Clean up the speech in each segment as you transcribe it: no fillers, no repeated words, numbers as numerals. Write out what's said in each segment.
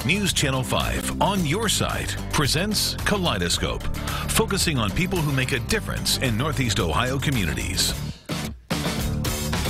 News Channel 5 on your side presents Kaleidoscope, focusing on people who make a difference in Northeast Ohio communities.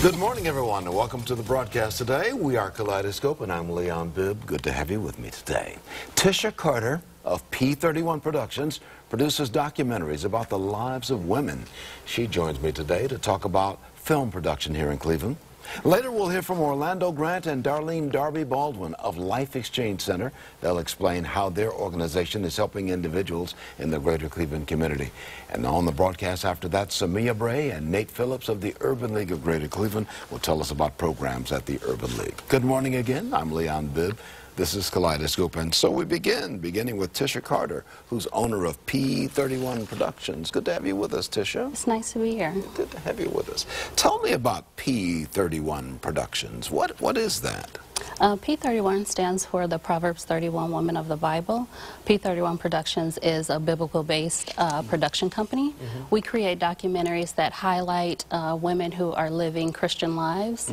Good morning, everyone, and welcome to the broadcast today. We are Kaleidoscope, and I'm Leon Bibb. Good to have you with me today. Tisha Carter of P31 Productions produces documentaries about the lives of women. She joins me today to talk about film production here in Cleveland. Later, we'll hear from Orlando Grant and Darlene Darby Baldwin of Life Exchange Center. They'll explain how their organization is helping individuals in the greater Cleveland community. And on the broadcast after that, Samia Bray and Nate Phillips of the Urban League of Greater Cleveland will tell us about programs at the Urban League. Good morning again. I'm Leon Bibb. This is Kaleidoscope, and so we beginning with Tisha Carter, who's owner of P31 Productions. Good to have you with us, Tisha. It's nice to be here. Good to have you with us. Tell me about P31 Productions. What is that? P31 stands for the Proverbs 31 Women of the Bible. P31 Productions is a biblical-based production company. We create documentaries that highlight women who are living Christian lives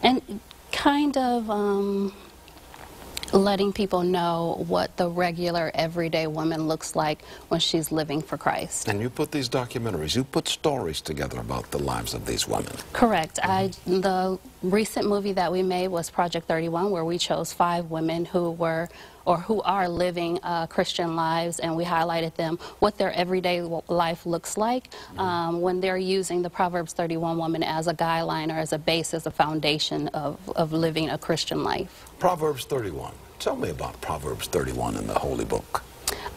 and kind of letting people know what the regular, everyday woman looks like when she's living for Christ. And you put these documentaries, you put stories together about the lives of these women. Correct. The recent movie that we made was Project 31, where we chose 5 women who were or who are living Christian lives, and we highlighted them, what their everyday life looks like when they're using the Proverbs 31 woman as a guideline or as a base, as a foundation of living a Christian life. Proverbs 31. Tell me about Proverbs 31 in the Holy Book.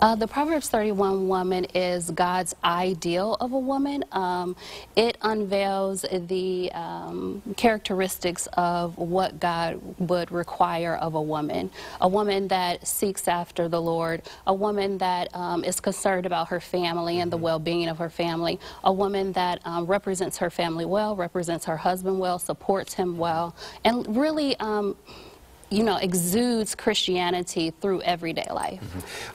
The Proverbs 31 woman is God's ideal of a woman. It unveils the characteristics of what God would require of a woman that seeks after the Lord, a woman that is concerned about her family and the well-being of her family, a woman that represents her family well, represents her husband well, supports him well, and really exudes Christianity through everyday life.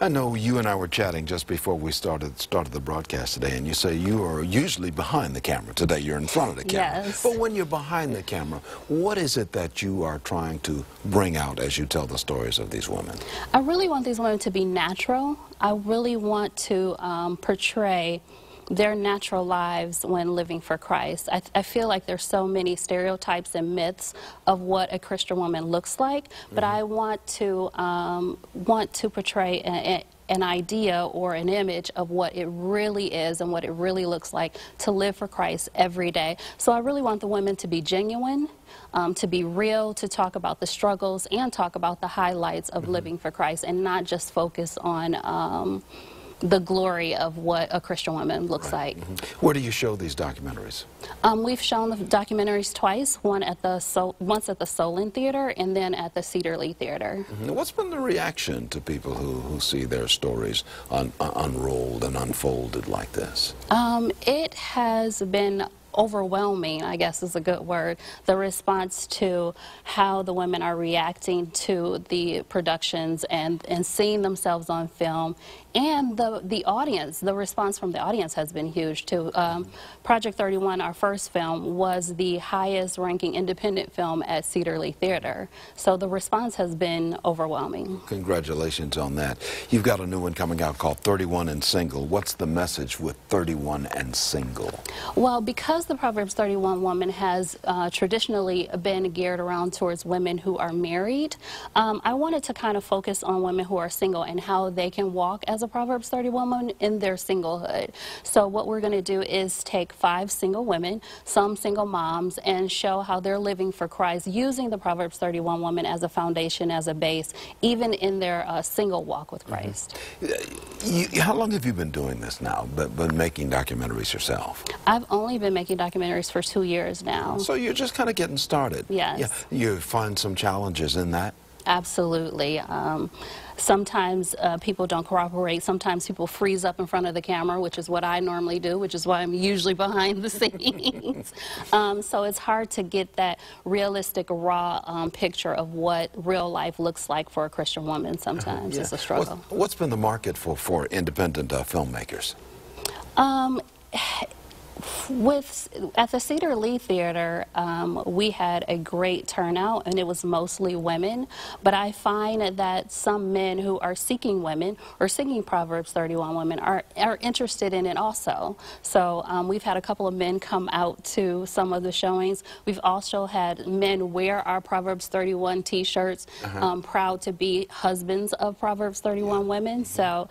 I know you and I were chatting just before we started the broadcast today, and you say you are usually behind the camera. Today you're in front of the camera. Yes. But when you're behind the camera, what is it that you are trying to bring out as you tell the stories of these women? I really want these women to be natural. I really want to portray their natural lives when living for Christ. I feel like there's so many stereotypes and myths of what a Christian woman looks like, but I want to portray an idea or an image of what it really is and what it really looks like to live for Christ every day. So I really want the women to be genuine, to be real, to talk about the struggles and talk about the highlights of living for Christ, and not just focus on the glory of what a Christian woman looks like. Where do you show these documentaries? We've shown the documentaries twice, once at the Solon Theater and then at the Cedar Lee Theater. What's been the reaction to people who see their stories unrolled and unfolded like this? It has been overwhelming, I guess is a good word, the response to how the women are reacting to the productions and seeing themselves on film, and the audience. The response from the audience has been huge too. Project 31, our first film, was the highest ranking independent film at Cedar Lee Theater, so the response has been overwhelming. Congratulations on that. You've got a new one coming out called 31 and Single. What's the message with 31 and Single? Well, because the Proverbs 31 woman has traditionally been geared around towards women who are married, I wanted to kind of focus on women who are single and how they can walk as a Proverbs 31 woman in their singlehood. So what we're going to do is take 5 single women, some single moms, and show how they're living for Christ using the Proverbs 31 woman as a foundation, as a base, even in their single walk with Christ. How long have you been doing this now, been making documentaries yourself? I've only been making documentaries for 2 years now. So you're just kind of getting started. Yes. Yeah. You find some challenges in that? Absolutely. Sometimes people don't cooperate. Sometimes people freeze up in front of the camera, which is what I normally do, which is why I'm usually behind the scenes. So it's hard to get that realistic, raw picture of what real life looks like for a Christian woman. Sometimes it's a struggle. What's been the market for independent filmmakers? At the Cedar Lee Theater, we had a great turnout, and it was mostly women. But I find that some men who are seeking women or seeking Proverbs 31 women are interested in it also. So we've had a couple of men come out to some of the showings. We've also had men wear our Proverbs 31 T-shirts, proud to be husbands of Proverbs 31 women. So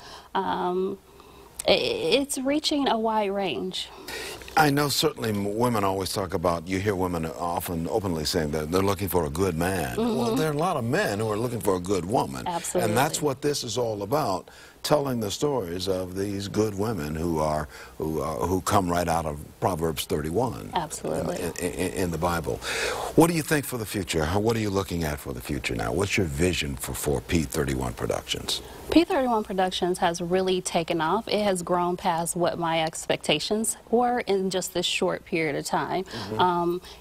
it's reaching a wide range. I know certainly women always talk about, you hear women often openly saying that they're looking for a good man. Well, there are a lot of men who are looking for a good woman. Absolutely. And that's what this is all about, telling the stories of these good women who come right out of Proverbs 31. Absolutely. In the Bible. What do you think for the future? What are you looking at for the future now? What's your vision for P31 Productions? P31 Productions has really taken off. It has grown past what my expectations were in just this short period of time.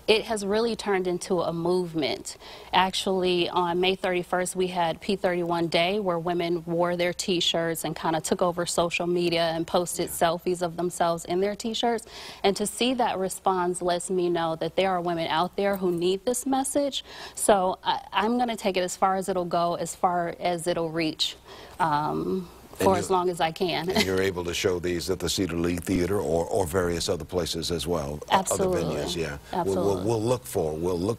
It has really turned into a movement. Actually, on May 31st, we had P31 Day, where women wore their T-shirts and kind of took over social media and posted selfies of themselves in their T-shirts. And to see that response lets me know that there are women out there who need this message. So I'm going to take it as far as it'll go, as far as it'll reach. For as long as I can. And you're able to show these at the Cedar Lee Theater or various other places as well. Absolutely. Other venues, yeah. Absolutely. We'll look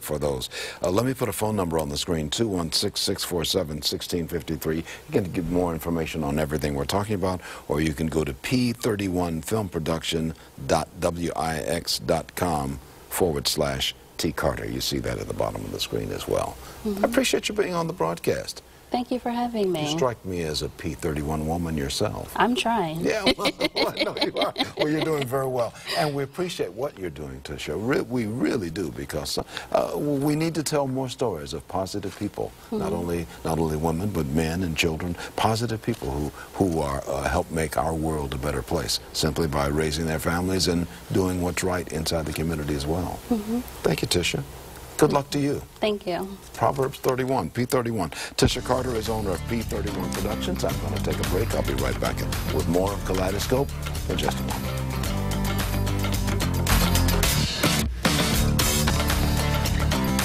for those. Let me put a phone number on the screen, 216-647-1653. You can get more information on everything we're talking about, or you can go to p31filmproduction.wix.com/T Carter. You see that at the bottom of the screen as well. I appreciate you being on the broadcast. Thank you for having me. You strike me as a P31 woman yourself. I'm trying. Yeah, well, no, you are. Well, you're doing very well. And we appreciate what you're doing, Tisha. We really do, because we need to tell more stories of positive people, not only women, but men and children, positive people who are help make our world a better place, simply by raising their families and doing what's right inside the community as well. Thank you, Tisha. Good luck to you. Thank you. Proverbs 31, P31. Tisha Carter is owner of P31 Productions. I'm going to take a break. I'll be right back with more of Kaleidoscope in just a moment.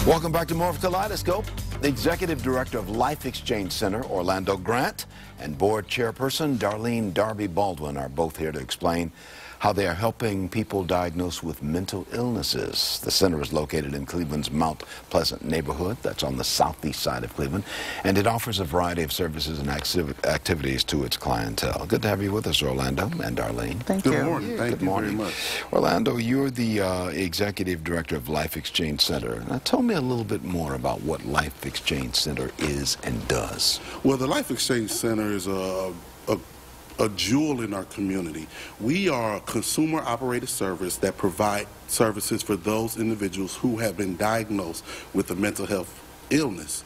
Welcome back to more of Kaleidoscope. The Executive Director of Life Exchange Center, Orlando Grant, and Board Chairperson Darlene Darby Baldwin are both here to explain how they are helping people diagnosed with mental illnesses. The center is located in Cleveland's Mount Pleasant neighborhood. That's on the southeast side of Cleveland. And it offers a variety of services and activities to its clientele. Good to have you with us, Orlando and Darlene. Thank you. Good morning. Thank you very much. Orlando, you're the Executive Director of Life Exchange Center. Now, tell me a little bit more about what Life Exchange Center is and does. Well, the Life Exchange Center is a jewel in our community. We are a consumer-operated service that provide services for those individuals who have been diagnosed with a mental health illness.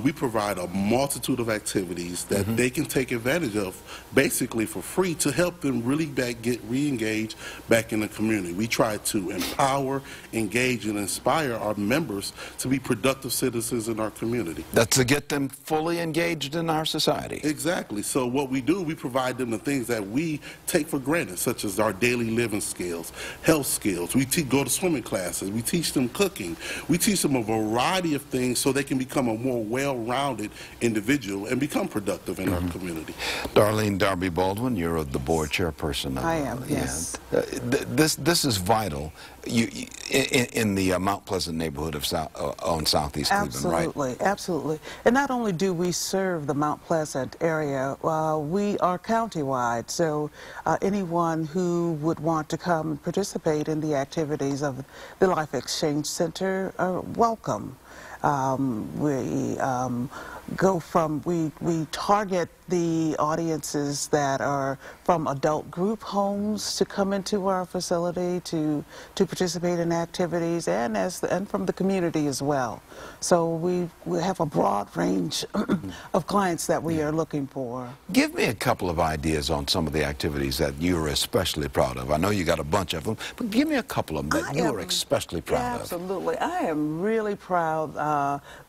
We provide a multitude of activities that they can take advantage of basically for free to help them really get re-engaged back in the community. We try to empower, engage, and inspire our members to be productive citizens in our community. That's to get them fully engaged in our society. Exactly. So what we do, we provide them the things that we take for granted, such as our daily living skills, health skills. We go to swimming classes. We teach them cooking. We teach them a variety of things so they can become a more well-rounded individual and become productive in our community. Darlene Darby Baldwin, you're the board chairperson. I am, yes. This is vital in the Mount Pleasant neighborhood of on southeast Cleveland, right? Absolutely, absolutely. And not only do we serve the Mount Pleasant area, we are countywide, so anyone who would want to come and participate in the activities of the Life Exchange Center are welcome. We target the audiences that are from adult group homes to come into our facility to participate in activities, and from the community as well. So we have a broad range of clients that we are looking for. Give me a couple of ideas on some of the activities that you're especially proud of. I know you got a bunch of them, but give me a couple of them that you are especially proud of. Absolutely. I am really proud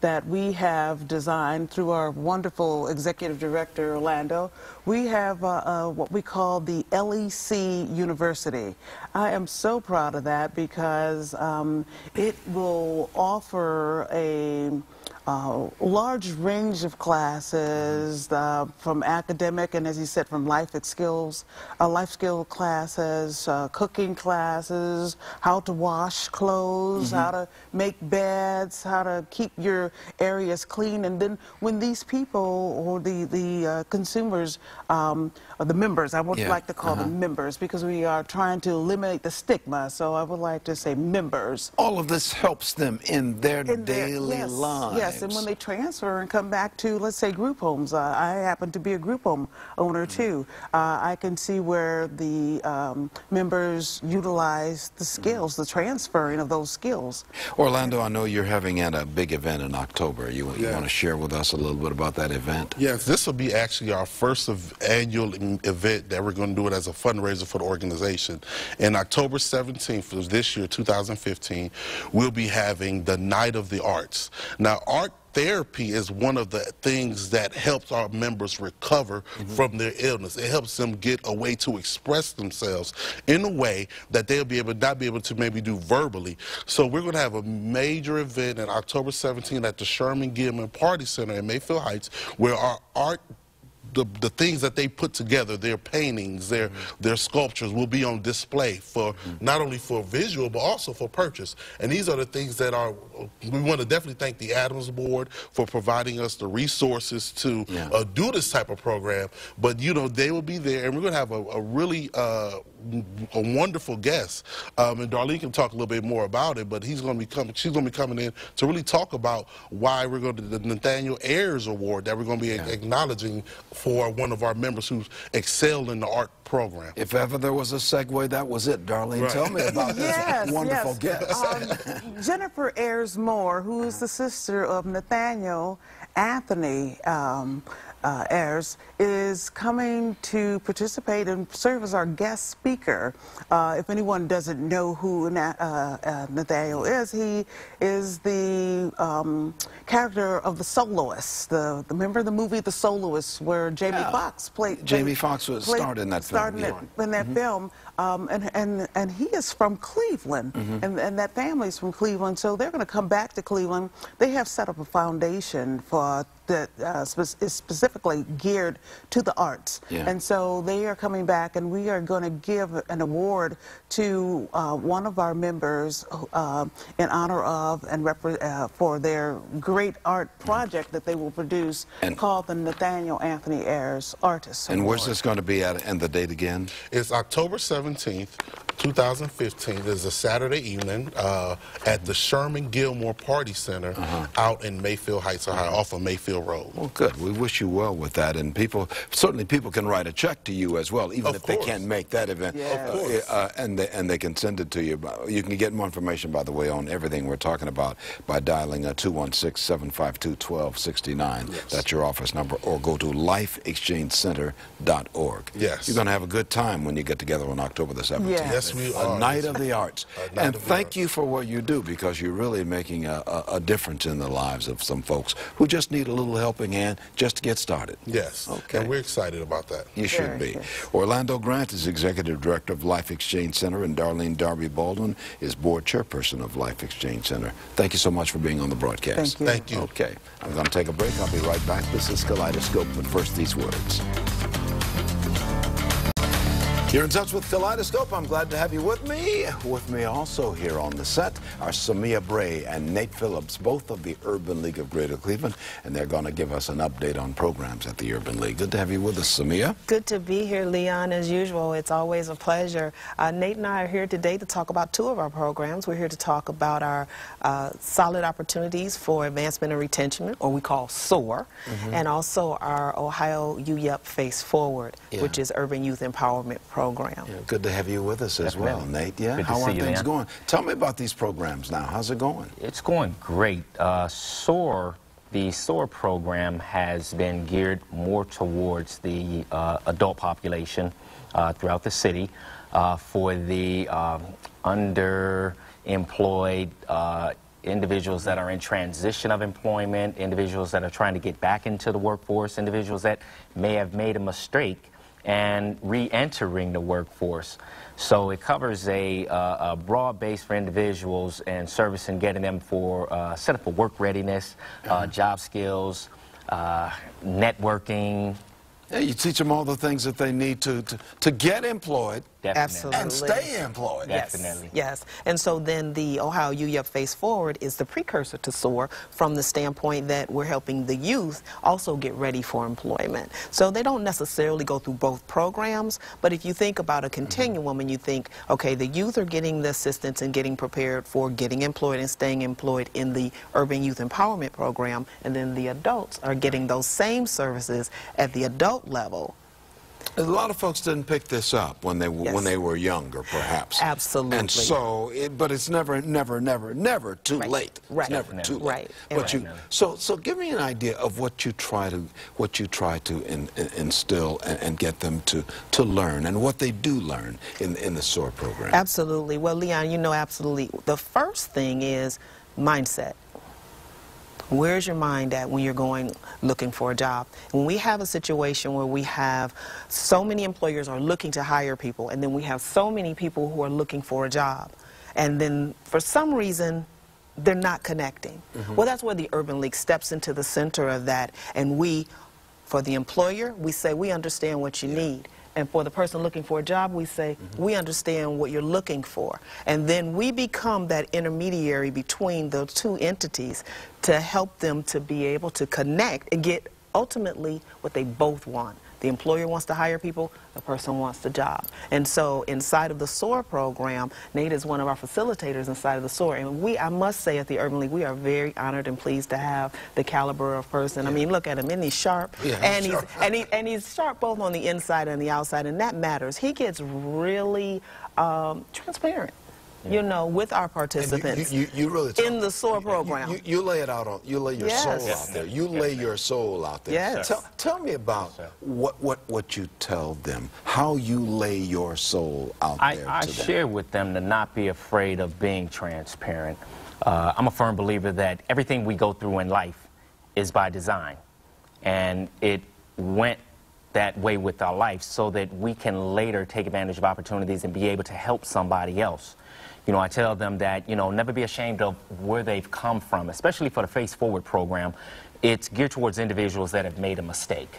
that we have designed, through our wonderful executive director, here, Orlando. We have what we call the LEC University. I am so proud of that because it will offer a large range of classes from academic and, as you said, from life skill classes, cooking classes, how to wash clothes, how to make beds, how to keep your areas clean. And then when these people or the consumers, or the members, I would like to call them members because we are trying to eliminate the stigma. So I would like to say members. All of this helps them in their daily lives. Yes, and when they transfer and come back to, let's say, group homes, I happen to be a group home owner too. I can see where the members utilize the skills, the transferring of those skills. Orlando, I know you're having a big event in October. You want to share with us a little bit about that event? Yes, this will be actually our first annual event that we're going to do it as a fundraiser for the organization. And October 17th of this year, 2015, we'll be having the Night of the Arts. Now, art therapy is one of the things that helps our members recover from their illness. It helps them get a way to express themselves in a way that they'll be able not be able to maybe do verbally. So we're going to have a major event on October 17th at the Sherman Gilman Party Center in Mayfield Heights, where our art, the things that they put together, their paintings, their sculptures will be on display for not only for visual but also for purchase. And these are the things that we want to definitely thank the Adams Board for providing us the resources to do this type of program. But you know, they will be there, and we're going to have a really a wonderful guest. And Darlene can talk a little bit more about it, but she's going to be coming in to really talk about why we're going to the Nathaniel Ayers Award that we're going to be acknowledging for one of our members who's excelled in the art program. If ever there was a segue, that was it, Darlene. Right. Tell me about this wonderful guest. Jennifer Ayers Moore, who is the sister of Nathaniel Anthony Ayers, is coming to participate and serve as our guest speaker. If anyone doesn't know who Nathaniel is, he is the character of the Soloist. Remember the movie The Soloist, where Jamie Foxx played. Jamie Foxx starred in that film. In that film. And he is from Cleveland, and that family's from Cleveland, so they're going to come back to Cleveland. They have set up a foundation for that is specifically geared to the arts, and so they are coming back, and we are going to give an award to one of our members in honor of and for their great art project that they will produce called the Nathaniel Anthony Ayers Artist Award. And where's this going to be at, and the date again? It's October 17th, 2015. It is a Saturday evening at the Sherman Gilmore Party Center out in Mayfield Heights, Ohio, off of Mayfield Road. Well, good. We wish you well with that. And certainly people can write a check to you as well, even if they can't make that event. And they can send it to you. You can get more information, by the way, on everything we're talking about by dialing 216-752-1269. That's your office number. Or go to lifeexchangecenter.org. Yes. You're going to have a good time when you get together on October the 17th. Yes, we are. A Night of the Arts. And thank you for what you do, because you're really making a difference in the lives of some folks who just need a little helping hand just to get started. Yes. Okay. And we're excited about that. You should be. Orlando Grant is Executive Director of Life Exchange Center, and Darlene Darby Baldwin is Board Chairperson of Life Exchange Center. Thank you so much for being on the broadcast. Thank you. Okay. I'm going to take a break. I'll be right back. This is Kaleidoscope, but first these words. You're in touch with Kaleidoscope. I'm glad to have you with me. With me also here on the set are Samia Bray and Nate Phillips, both of the Urban League of Greater Cleveland, and they're going to give us an update on programs at the Urban League. Good to have you with us, Samia. Good to be here, Leon, as usual. It's always a pleasure. Nate and I are here today to talk about two of our programs. We're here to talk about our solid opportunities for advancement and retention, or we call SOAR, and also our Ohio UYEP Face Forward, which is Urban Youth Empowerment Program. Good to have you with us as well, Nate. How are things going? Tell me about these programs now. How's it going? It's going great. The SOAR program has been geared more towards the adult population throughout the city for the underemployed individuals that are in transition of employment, individuals that are trying to get back into the workforce, individuals that may have made a mistake and re-entering the workforce. So it covers a broad base for individuals and service and getting them for set up for work readiness, job skills, networking. Yeah, you teach them all the things that they need to get employed. Definitely. Absolutely. And stay employed. Definitely. Yes. And so then the Ohio UUP Face Forward is the precursor to SOAR from the standpoint that we're helping the youth also get ready for employment. So they don't necessarily go through both programs, but if you think about a continuum and you think, okay, the youth are getting the assistance and getting prepared for getting employed and staying employed in the Urban Youth Empowerment Program, and then the adults are getting those same services at the adult level. A lot of folks didn't pick this up when they were younger, perhaps. Absolutely. And so, but it's never too late. Right. It's never too late. Right. But so give me an idea of what you try to instill and get them to learn, and what they do learn in the SOAR program. Absolutely. Well, Leon, you know, absolutely. The first thing is mindset. Where's your mind at when you're going looking for a job? When we have a situation where we have so many employers are looking to hire people, and then we have so many people who are looking for a job, and then for some reason they're not connecting. Well, that's where the Urban League steps into the center of that, and we, for the employer, we say we understand what you need. And for the person looking for a job, we say, we understand what you're looking for. And then we become that intermediary between those two entities to help them to be able to connect and get ultimately what they both want. The employer wants to hire people, the person wants the job. And so inside of the SOAR program, Nate is one of our facilitators inside of the SOAR. And we, I must say, at the Urban League, we are very honored and pleased to have the caliber of person. Yeah. I mean, look at him, and he's sharp. Yeah, and he's sharp both on the inside and the outside, and that matters. He gets really transparent. You know, with our participants you really in the SOAR program. You lay it out, you lay your soul out there. You lay your soul out there. Yes. Tell me about what you tell them, how you lay your soul out there I share with them to not be afraid of being transparent. I'm a firm believer that everything we go through in life is by design. And it went that way with our life so that we can later take advantage of opportunities and be able to help somebody else. You know, I tell them that, you know, never be ashamed of where they've come from, especially for the Face Forward program. It's geared towards individuals that have made a mistake.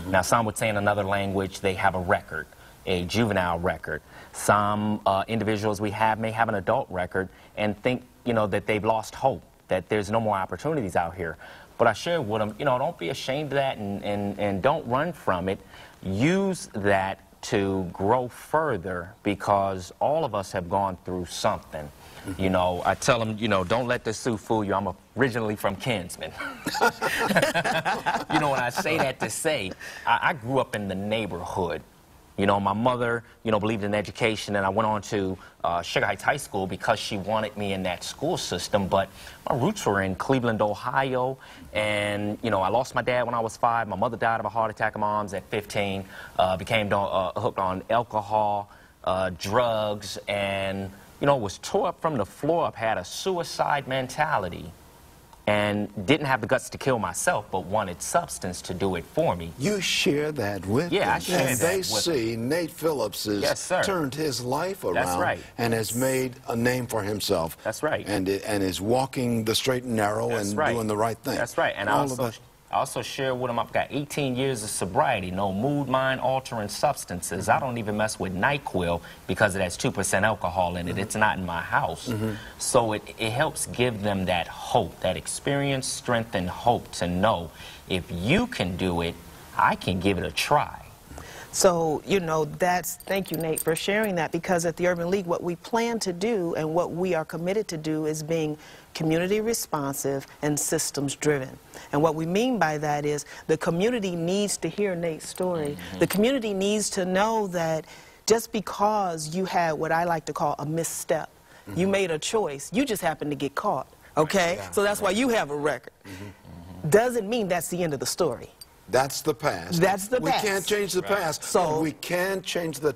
Now, some would say in another language they have a record, a juvenile record. Some individuals we have may have an adult record and think, you know, that they've lost hope, that there's no more opportunities out here. But I share with them, you know, don't be ashamed of that and don't run from it. Use that to grow further, because all of us have gone through something. You know, I tell them, you know, don't let the Sioux fool you. I'm originally from Kinsman. You know, and I say that to say, I grew up in the neighborhood. You know, my mother, you know, believed in education, and I went on to Sugar Heights High School because she wanted me in that school system. But my roots were in Cleveland, Ohio, and, you know, I lost my dad when I was 5. My mother died of a heart attack of my mom's at 15, became hooked on alcohol, drugs, and, you know, was tore up from the floor up, had a suicide mentality, and didn't have the guts to kill myself, but wanted substance to do it for me. You share that with them. I share and that they with see them. Nate Phillips has turned his life around and has made a name for himself. That's right. And is walking the straight and narrow and doing the right thing. That's right. And I also share with them, I've got 18 years of sobriety, no mood, mind altering substances. I don't even mess with NyQuil because it has 2% alcohol in it. It's not in my house. So it helps give them that hope, that experience, strength, and hope to know if you can do it, I can give it a try. So, you know, thank you, Nate, for sharing that, because at the Urban League, what we plan to do and what we are committed to do is being community responsive and systems driven. And what we mean by that is the community needs to hear Nate's story. The community needs to know that just because you had what I like to call a misstep, you made a choice, you just happened to get caught, okay? So that's why you have a record. Doesn't mean that's the end of the story. That's the past. That's the past. We can't change the past, so we can change the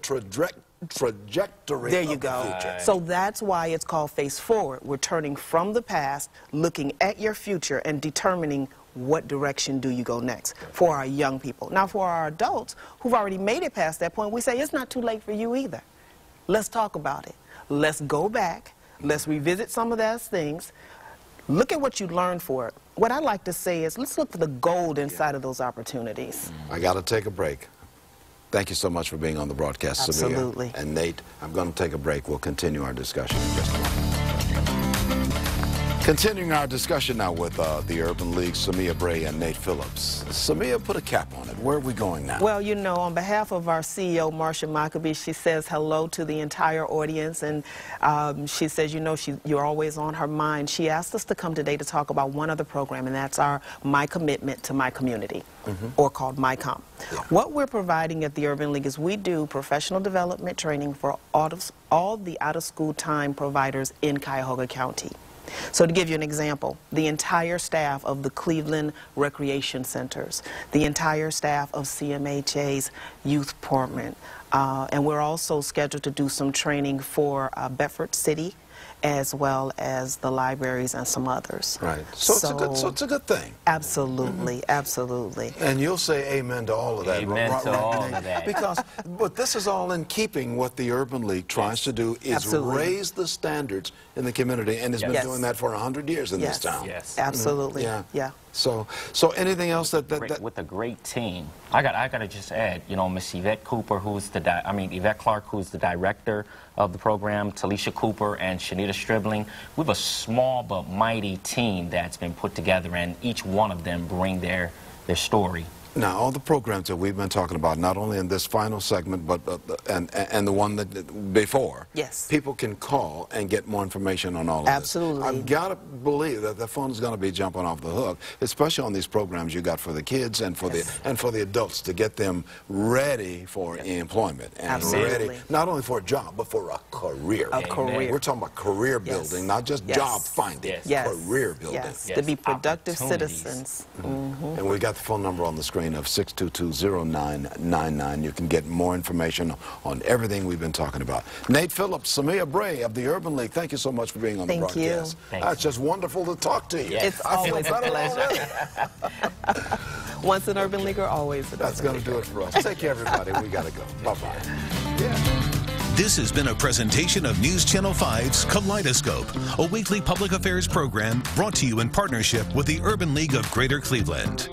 trajectory There of you the go. future. So that's why it's called Face Forward. We're turning from the past, looking at your future, and determining what direction do you go next for our young people. Now, for our adults who've already made it past that point, we say it's not too late for you either. Let's talk about it. Let's go back. Let's revisit some of those things. Look at what you learned for it. What I like to say is let's look for the gold inside of those opportunities. I got to take a break. Thank you so much for being on the broadcast, Absolutely. Samia. And Nate, I'm going to take a break. We'll continue our discussion in just a moment. Continuing our discussion now with the Urban League, Samia Bray and Nate Phillips. Samia, put a cap on it. Where are we going now? Well, you know, on behalf of our CEO, Marsha Maccabee, she says hello to the entire audience, and she says, you know, you're always on her mind. She asked us to come today to talk about one other program, and that's our My Commitment to My Community, or called MyCom. Yeah. What we're providing at the Urban League is we do professional development training for all the out-of-school time providers in Cuyahoga County. So to give you an example, the entire staff of the Cleveland Recreation Centers, the entire staff of CMHA's Youth Department, and we're also scheduled to do some training for Bedford City, as well as the libraries and some others. Right. So it's a good thing. Absolutely, absolutely. And you'll say amen to all of that. Amen to all of that. Because, but this is all in keeping what the Urban League tries to do is Absolutely. raise the standards in the community, and has been doing that for 100 years in this town. Yes. Absolutely. Yeah. So anything else that with a great team. I got to just add, you know, Miss Yvette Cooper, who's Yvette Clark, who's the director of the program, Talisha Cooper and Shanita Stribling. We have a small but mighty team that's been put together, and each one of them bring their story. Now, all the programs that we've been talking about, not only in this final segment, but and the one that before, yes, people can call and get more information on all of Absolutely. this. I've got to believe that the phone is going to be jumping off the hook, especially on these programs you got for the kids and for the adults, to get them ready for employment and Absolutely. ready not only for a job but for a career. A career. We're talking about career building, not just job finding. Career building. Yes. To be productive citizens. And we got the phone number on the screen of 622-0999. You can get more information on everything we've been talking about. Nate Phillips, Samia Bray of the Urban League, thank you so much for being on the broadcast. Thank you. It's just wonderful to talk to you. Yes. It's always a pleasure. Once an Urban Leaguer, always an Urban Leaguer. That's going to do it for us. Take care, everybody. We got to go. Bye-bye. This has been a presentation of News Channel 5's Kaleidoscope, a weekly public affairs program brought to you in partnership with the Urban League of Greater Cleveland.